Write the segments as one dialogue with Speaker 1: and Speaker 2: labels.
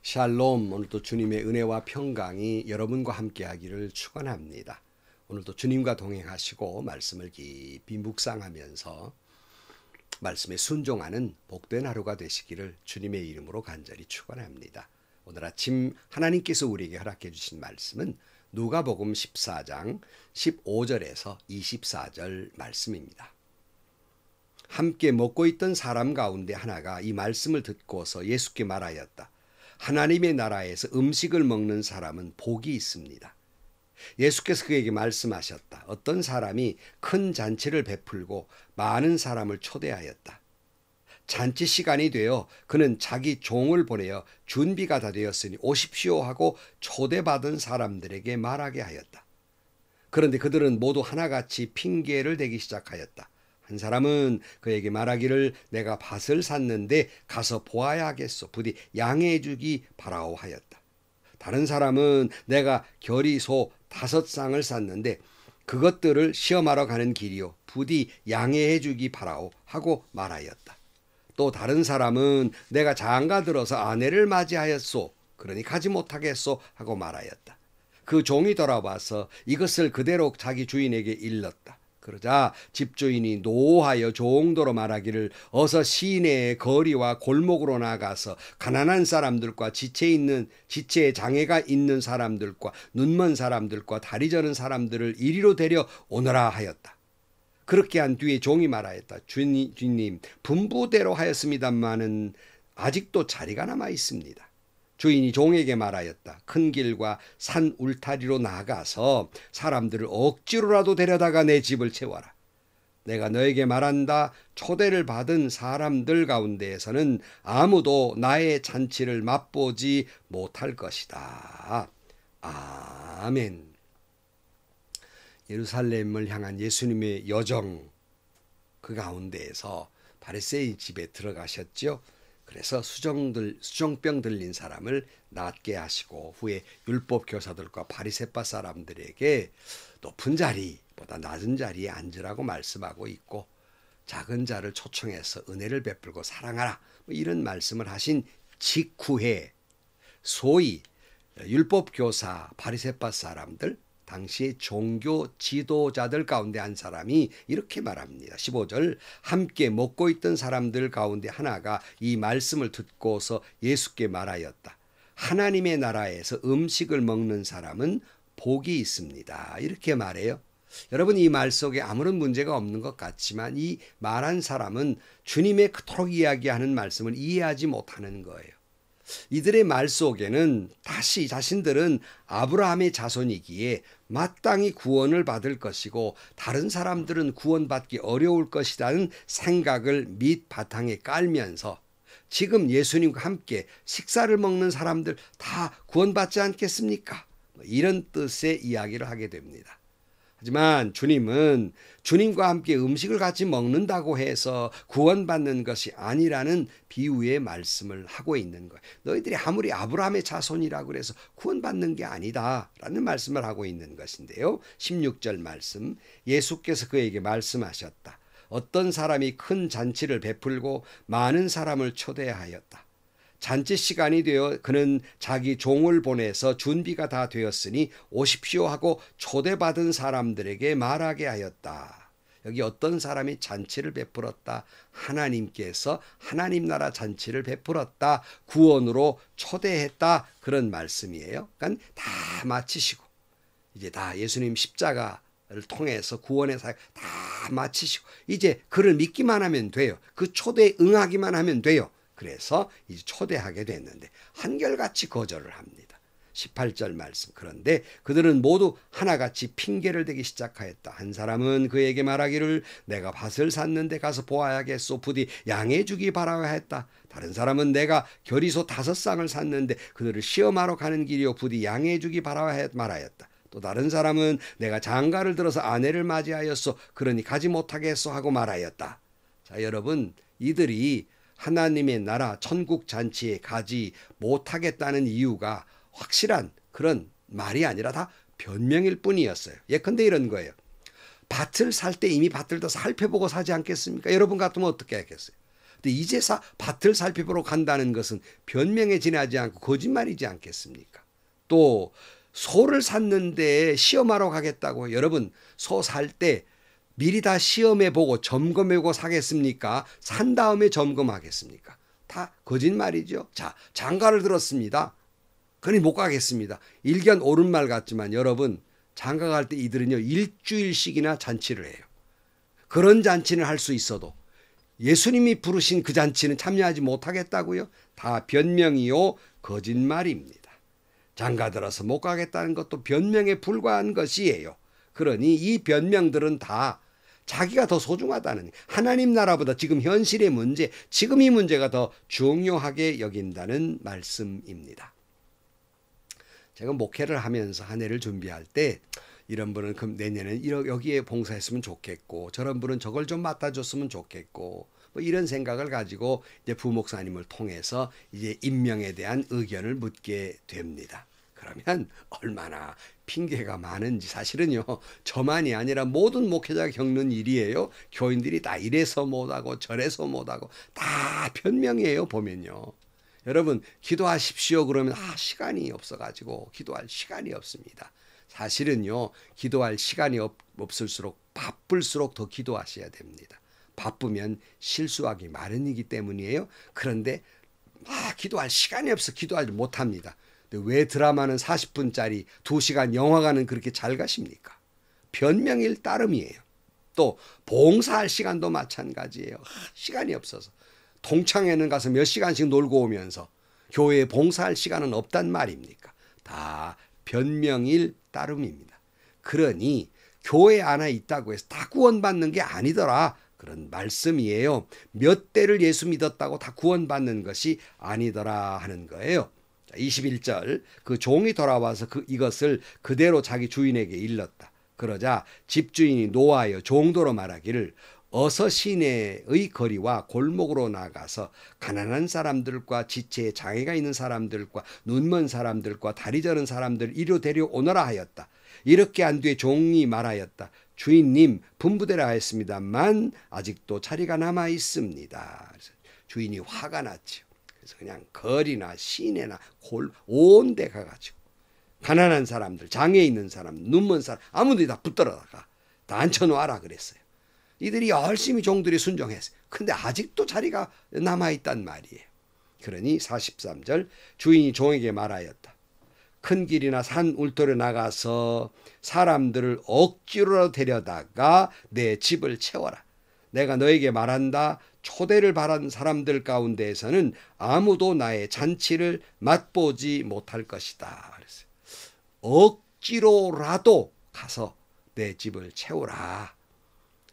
Speaker 1: 샬롬. 오늘도 주님의 은혜와 평강이 여러분과 함께하기를 축원합니다. 오늘도 주님과 동행하시고 말씀을 깊이 묵상하면서 말씀에 순종하는 복된 하루가 되시기를 주님의 이름으로 간절히 축원합니다. 오늘 아침 하나님께서 우리에게 허락해 주신 말씀은 누가복음 14장 15절에서 24절 말씀입니다. 함께 먹고 있던 사람 가운데 하나가 이 말씀을 듣고서 예수께 말하였다. 하나님의 나라에서 음식을 먹는 사람은 복이 있습니다. 예수께서 그에게 말씀하셨다. 어떤 사람이 큰 잔치를 베풀고 많은 사람을 초대하였다. 잔치 시간이 되어 그는 자기 종을 보내어 준비가 다 되었으니 오십시오 하고 초대받은 사람들에게 말하게 하였다. 그런데 그들은 모두 하나같이 핑계를 대기 시작하였다. 한 사람은 그에게 말하기를 내가 밭을 샀는데 가서 보아야 하겠소. 부디 양해해 주기 바라오 하였다. 다른 사람은 내가 겨리소 5쌍을 샀는데 그것들을 시험하러 가는 길이요. 부디 양해해 주기 바라오 하고 말하였다. 또 다른 사람은 내가 장가 들어서 아내를 맞이하였소. 그러니 가지 못하겠소 하고 말하였다. 그 종이 돌아와서 이것을 그대로 자기 주인에게 일렀다. 그러자 집주인이 노하여 종도로 말하기를 어서 시내의 거리와 골목으로 나가서 가난한 사람들과 지체에 장애가 있는 사람들과 눈먼 사람들과 다리 저는 사람들을 이리로 데려 오너라 하였다. 그렇게 한 뒤에 종이 말하였다. 주님 분부대로 하였습니다마는 아직도 자리가 남아 있습니다. 주인이 종에게 말하였다. 큰 길과 산 울타리로 나가서 사람들을 억지로라도 데려다가 내 집을 채워라. 내가 너에게 말한다. 초대를 받은 사람들 가운데에서는 아무도 나의 잔치를 맛보지 못할 것이다. 아멘. 예루살렘을 향한 예수님의 여정, 그 가운데에서 바리새인 집에 들어가셨죠. 그래서 수정병 들린 사람을 낫게 하시고 후에 율법 교사들과 바리새파 사람들에게 높은 자리보다 낮은 자리에 앉으라고 말씀하고 있고 작은 자를 초청해서 은혜를 베풀고 사랑하라 이런 말씀을 하신 직후에 소위 율법 교사 바리새파 사람들 당시의 종교 지도자들 가운데 한 사람이 이렇게 말합니다. 15절 함께 먹고 있던 사람들 가운데 하나가 이 말씀을 듣고서 예수께 말하였다. 하나님의 나라에서 음식을 먹는 사람은 복이 있습니다. 이렇게 말해요. 여러분 이 말 속에 아무런 문제가 없는 것 같지만 이 말한 사람은 주님의 그토록 이야기하는 말씀을 이해하지 못하는 거예요. 이들의 말 속에는 다시 자신들은 아브라함의 자손이기에 마땅히 구원을 받을 것이고 다른 사람들은 구원받기 어려울 것이라는 생각을 밑바탕에 깔면서 지금 예수님과 함께 식사를 먹는 사람들 다 구원받지 않겠습니까? 이런 뜻의 이야기를 하게 됩니다. 하지만 주님은 주님과 함께 음식을 같이 먹는다고 해서 구원받는 것이 아니라는 비유의 말씀을 하고 있는 거예요. 너희들이 아무리 아브라함의 자손이라고 해서 구원받는 게 아니다라는 말씀을 하고 있는 것인데요. 16절 말씀 예수께서 그에게 말씀하셨다. 어떤 사람이 큰 잔치를 베풀고 많은 사람을 초대하였다. 잔치 시간이 되어 그는 자기 종을 보내서 준비가 다 되었으니 오십시오 하고 초대받은 사람들에게 말하게 하였다. 여기 어떤 사람이 잔치를 베풀었다. 하나님께서 하나님 나라 잔치를 베풀었다. 구원으로 초대했다. 그런 말씀이에요. 그러니까 다 마치시고 이제 다 예수님 십자가를 통해서 구원의 사역 다 마치시고 이제 그를 믿기만 하면 돼요. 그 초대에 응하기만 하면 돼요. 그래서 이제 초대하게 됐는데 한결같이 거절을 합니다. 18절 말씀. 그런데 그들은 모두 하나같이 핑계를 대기 시작하였다. 한 사람은 그에게 말하기를 내가 밭을 샀는데 가서 보아야겠소. 부디 양해해 주기 바라야 했다. 다른 사람은 내가 겨리소 5쌍을 샀는데 그들을 시험하러 가는 길이요. 부디 양해해 주기 바라야 말하였다. 또 다른 사람은 내가 장가를 들어서 아내를 맞이하였소. 그러니 가지 못하겠소 하고 말하였다. 자, 여러분 이들이 하나님의 나라 천국 잔치에 가지 못하겠다는 이유가 확실한 그런 말이 아니라 다 변명일 뿐이었어요. 예컨대 이런 거예요. 밭을 살 때 이미 밭을 더 살펴보고 사지 않겠습니까? 여러분 같으면 어떻게 하겠어요? 근데 이제 밭을 살펴보러 간다는 것은 변명에 지나지 않고 거짓말이지 않겠습니까? 또 소를 샀는데 시험하러 가겠다고. 여러분, 소 살 때 미리 다 시험해보고 점검해보고 사겠습니까? 산 다음에 점검하겠습니까? 다 거짓말이죠. 자, 장가를 들었습니다. 그러니 못 가겠습니다. 일견 옳은 말 같지만 여러분, 장가 갈 때 이들은요, 일주일씩이나 잔치를 해요. 그런 잔치는 할 수 있어도 예수님이 부르신 그 잔치는 참여하지 못하겠다고요? 다 변명이요, 거짓말입니다. 장가 들어서 못 가겠다는 것도 변명에 불과한 것이에요. 그러니 이 변명들은 다 자기가 더 소중하다는, 하나님 나라보다 지금 현실의 문제, 지금 이 문제가 더 중요하게 여긴다는 말씀입니다. 제가 목회를 하면서 한 해를 준비할 때 이런 분은 그럼 내년에는 여기에 봉사했으면 좋겠고, 저런 분은 저걸 좀 맡아줬으면 좋겠고, 뭐 이런 생각을 가지고 이제 부목사님을 통해서 이제 임명에 대한 의견을 묻게 됩니다. 그러면 얼마나 핑계가 많은지, 사실은요, 저만이 아니라 모든 목회자가 겪는 일이에요. 교인들이 다 이래서 못하고 저래서 못하고 다 변명이에요, 보면요. 여러분, 기도하십시오 그러면 시간이 없어가지고 기도할 시간이 없습니다. 사실은요, 기도할 시간이 없을수록 바쁠수록 더 기도하셔야 됩니다. 바쁘면 실수하기 마련이기 때문이에요. 그런데 기도할 시간이 없어 기도하지 못합니다. 근데 왜 드라마는 40분짜리 2시간 영화관은 그렇게 잘 가십니까? 변명일 따름이에요. 또 봉사할 시간도 마찬가지예요. 시간이 없어서. 동창회는 가서 몇 시간씩 놀고 오면서 교회에 봉사할 시간은 없단 말입니까? 다 변명일 따름입니다. 그러니 교회 안에 있다고 해서 다 구원받는 게 아니더라, 그런 말씀이에요. 몇 대를 예수 믿었다고 다 구원받는 것이 아니더라 하는 거예요. 21절, 그 종이 돌아와서 이것을 그대로 자기 주인에게 일렀다. 그러자 집주인이 노하여 종도로 말하기를, 어서 시내의 거리와 골목으로 나가서 가난한 사람들과 지체에 장애가 있는 사람들과 눈먼 사람들과 다리 저는 사람들 이리로 데려오너라 하였다. 이렇게 한 뒤에 종이 말하였다. 주인님, 분부대로 하였습니다만 아직도 자리가 남아 있습니다. 그래서 주인이 화가 났죠. 그래서 그냥 거리나 시내나 온 데 가가지고 가난한 사람들, 장애 있는 사람, 눈먼 사람 아무도 다 붙들어다가 다 앉혀놓아라 그랬어요. 이들이 열심히 종들이 순종했어요. 근데 아직도 자리가 남아있단 말이에요. 그러니 43절, 주인이 종에게 말하였다. 큰 길이나 산 울토로 나가서 사람들을 억지로 데려다가 내 집을 채워라. 내가 너에게 말한다. 초대를 받은 사람들 가운데에서는 아무도 나의 잔치를 맛보지 못할 것이다. 그랬어요. 억지로라도 가서 내 집을 채우라.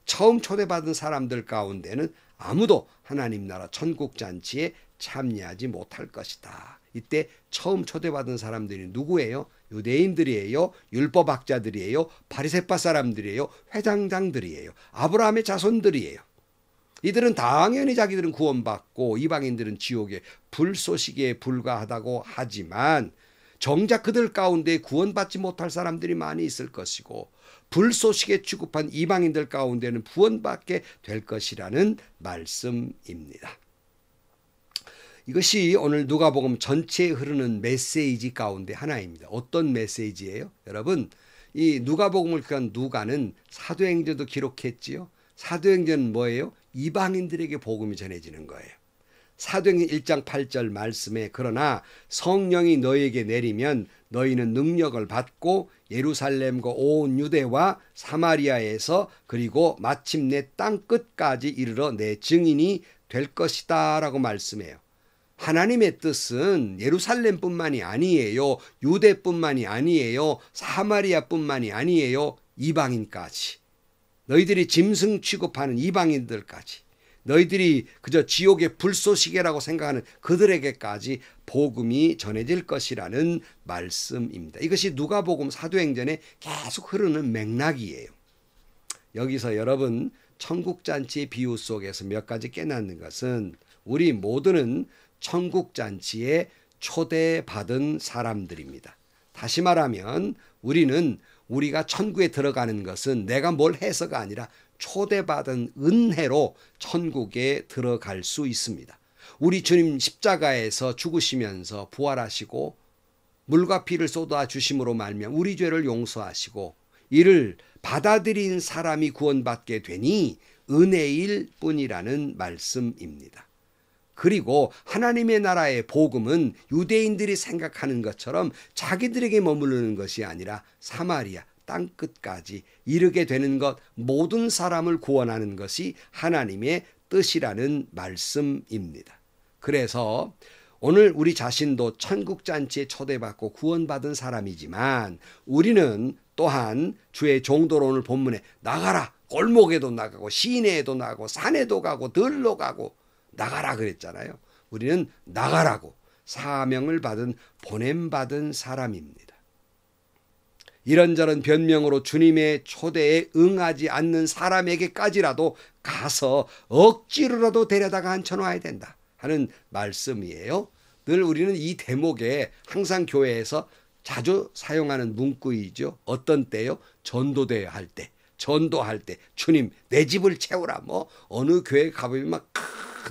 Speaker 1: 처음 초대받은 사람들 가운데는 아무도 하나님 나라 천국 잔치에 참여하지 못할 것이다. 이때 처음 초대받은 사람들이 누구예요? 유대인들이에요? 율법학자들이에요? 바리새파 사람들이에요? 회당장들이에요? 아브라함의 자손들이에요. 이들은 당연히 자기들은 구원받고 이방인들은 지옥의 불쏘시개에 불과하다고 하지만 정작 그들 가운데 구원받지 못할 사람들이 많이 있을 것이고 불쏘시개 취급한 이방인들 가운데는 구원받게 될 것이라는 말씀입니다. 이것이 오늘 누가복음 전체에 흐르는 메시지 가운데 하나입니다. 어떤 메시지예요? 여러분, 이 누가복음을 기록한 누가는 사도행전도 기록했지요. 사도행전은 뭐예요? 이방인들에게 복음이 전해지는 거예요. 사도행전 1장 8절 말씀에, 그러나 성령이 너희에게 내리면 너희는 능력을 받고 예루살렘과 온 유대와 사마리아에서 그리고 마침내 땅 끝까지 이르러 내 증인이 될 것이다 라고 말씀해요. 하나님의 뜻은 예루살렘뿐만이 아니에요. 유대뿐만이 아니에요. 사마리아뿐만이 아니에요. 이방인까지. 너희들이 짐승 취급하는 이방인들까지, 너희들이 그저 지옥의 불쏘시개라고 생각하는 그들에게까지 복음이 전해질 것이라는 말씀입니다. 이것이 누가복음 사도행전에 계속 흐르는 맥락이에요. 여기서 여러분, 천국잔치의 비유 속에서 몇 가지 깨닫는 것은, 우리 모두는 천국잔치에 초대받은 사람들입니다. 다시 말하면 우리가 천국에 들어가는 것은 내가 뭘 해서가 아니라 초대받은 은혜로 천국에 들어갈 수 있습니다. 우리 주님 십자가에서 죽으시면서 부활하시고 물과 피를 쏟아 주심으로 말미암아 우리 죄를 용서하시고 이를 받아들인 사람이 구원받게 되니 은혜일 뿐이라는 말씀입니다. 그리고 하나님의 나라의 복음은 유대인들이 생각하는 것처럼 자기들에게 머무르는 것이 아니라 사마리아 땅끝까지 이르게 되는 것, 모든 사람을 구원하는 것이 하나님의 뜻이라는 말씀입니다. 그래서 오늘 우리 자신도 천국잔치에 초대받고 구원받은 사람이지만 우리는 또한 주의 종도로 오늘 본문에 나가라, 골목에도 나가고 시내에도 나가고 산에도 가고 들로 가고 나가라 그랬잖아요. 우리는 나가라고 사명을 받은 보냄받은 사람입니다. 이런저런 변명으로 주님의 초대에 응하지 않는 사람에게까지라도 가서 억지로라도 데려다가 앉혀놔야 된다 하는 말씀이에요. 늘 우리는 이 대목에 항상 교회에서 자주 사용하는 문구이죠. 어떤 때요? 전도대회 할 때, 전도할 때 주님 내 집을 채우라. 뭐 어느 교회 가보면 막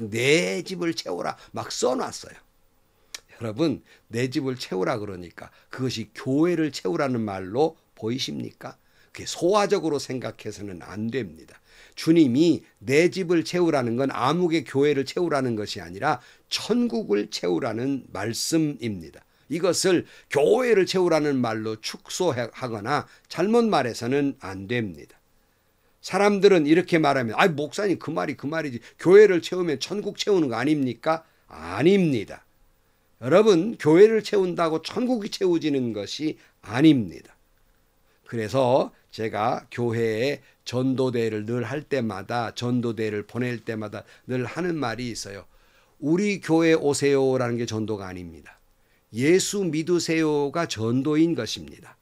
Speaker 1: 내 집을 채우라 막 써놨어요. 여러분 내 집을 채우라 그러니까 그것이 교회를 채우라는 말로 보이십니까? 그게 소화적으로 생각해서는 안 됩니다. 주님이 내 집을 채우라는 건 아무개 교회를 채우라는 것이 아니라 천국을 채우라는 말씀입니다. 이것을 교회를 채우라는 말로 축소하거나 잘못 말해서는 안 됩니다. 사람들은 이렇게 말하면 목사님 그 말이지 교회를 채우면 천국 채우는 거 아닙니까? 아닙니다. 여러분 교회를 채운다고 천국이 채워지는 것이 아닙니다. 그래서 제가 교회에 전도대회를 늘 할 때마다 전도대회를 보낼 때마다 늘 하는 말이 있어요. 우리 교회 오세요라는 게 전도가 아닙니다. 예수 믿으세요가 전도인 것입니다.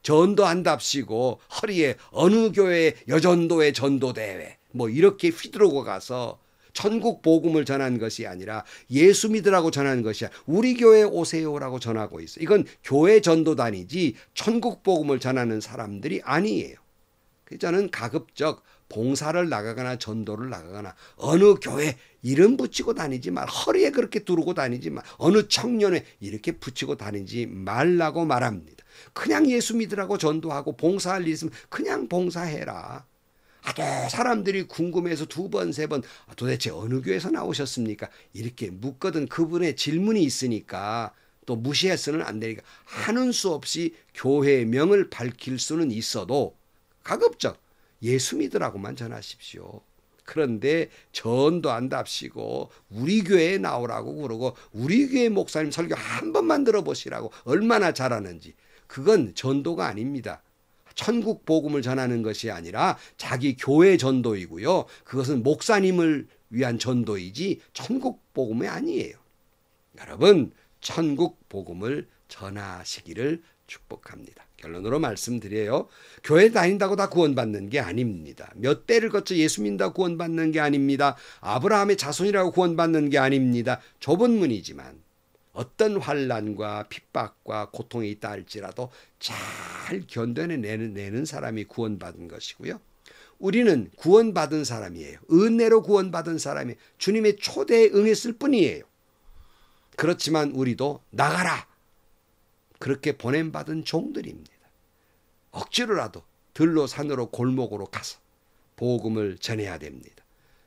Speaker 1: 전도한답시고 허리에 어느 교회 여전도회 전도대회 뭐 이렇게 휘두르고 가서 천국 복음을 전한 것이 아니라 예수 믿으라고 전하는 것이야. 우리 교회 오세요라고 전하고 있어. 이건 교회 전도단이지 천국 복음을 전하는 사람들이 아니에요. 그래서 저는 가급적 봉사를 나가거나 전도를 나가거나 어느 교회 이름 붙이고 다니지 말, 허리에 그렇게 두르고 다니지 말, 어느 청년회 이렇게 붙이고 다니지 말라고 말합니다. 그냥 예수 믿으라고 전도하고 봉사할 일 있으면 그냥 봉사해라. 또 사람들이 궁금해서 두 번, 세 번 도대체 어느 교회에서 나오셨습니까? 이렇게 묻거든 그분의 질문이 있으니까 또 무시해서는 안 되니까 하는 수 없이 교회명을 밝힐 수는 있어도 가급적 예수 믿으라고만 전하십시오. 그런데 전도한답시고 우리 교회에 나오라고 그러고 우리 교회 목사님 설교 한 번만 들어보시라고 얼마나 잘하는지 그건 전도가 아닙니다. 천국 복음을 전하는 것이 아니라 자기 교회 전도이고요. 그것은 목사님을 위한 전도이지 천국 복음이 아니에요. 여러분 천국 복음을 전하시기를 축복합니다. 결론으로 말씀드려요. 교회 다닌다고 다 구원받는 게 아닙니다. 몇 대를 거쳐 예수 믿는다고 구원받는 게 아닙니다. 아브라함의 자손이라고 구원받는 게 아닙니다. 좁은 문이지만 어떤 환난과 핍박과 고통이 있다 할지라도 잘 견뎌내는 사람이 구원받은 것이고요. 우리는 구원받은 사람이에요. 은혜로 구원받은 사람이 주님의 초대에 응했을 뿐이에요. 그렇지만 우리도 나가라. 그렇게 보냄받은 종들입니다. 억지로라도 들로 산으로 골목으로 가서 복음을 전해야 됩니다.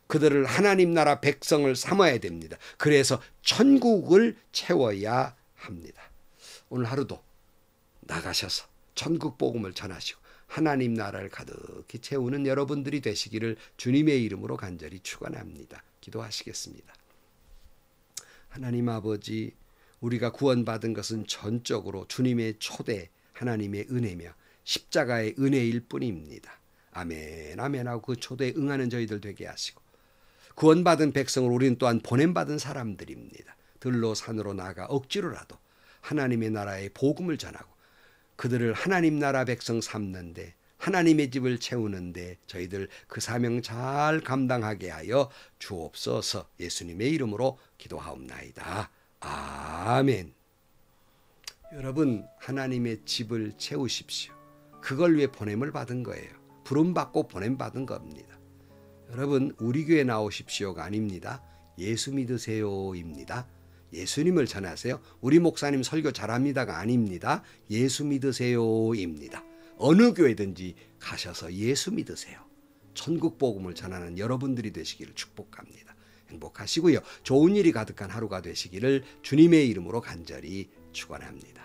Speaker 1: 그들을 하나님 나라 백성을 삼아야 됩니다. 그래서 천국을 채워야 합니다. 오늘 하루도 나가셔서 천국 복음을 전하시고 하나님 나라를 가득히 채우는 여러분들이 되시기를 주님의 이름으로 간절히 축원합니다. 기도하시겠습니다. 하나님 아버지, 우리가 구원받은 것은 전적으로 주님의 초대 하나님의 은혜며 십자가의 은혜일 뿐입니다. 아멘 아멘 하고 그 초대에 응하는 저희들 되게 하시고 구원받은 백성을 우리는 또한 보냄받은 사람들입니다. 들로 산으로 나가 억지로라도 하나님의 나라의 복음을 전하고 그들을 하나님 나라 백성 삼는데 하나님의 집을 채우는데 저희들 그 사명 잘 감당하게 하여 주옵소서. 예수님의 이름으로 기도하옵나이다. 아멘. 여러분 하나님의 집을 채우십시오. 그걸 위해 보냄을 받은 거예요. 부름받고 보냄받은 겁니다. 여러분, 우리 교회 나오십시오가 아닙니다. 예수 믿으세요입니다. 예수님을 전하세요. 우리 목사님 설교 잘합니다가 아닙니다. 예수 믿으세요입니다. 어느 교회든지 가셔서 예수 믿으세요. 천국 복음을 전하는 여러분들이 되시기를 축복합니다. 행복하시고요. 좋은 일이 가득한 하루가 되시기를 주님의 이름으로 간절히 축원합니다.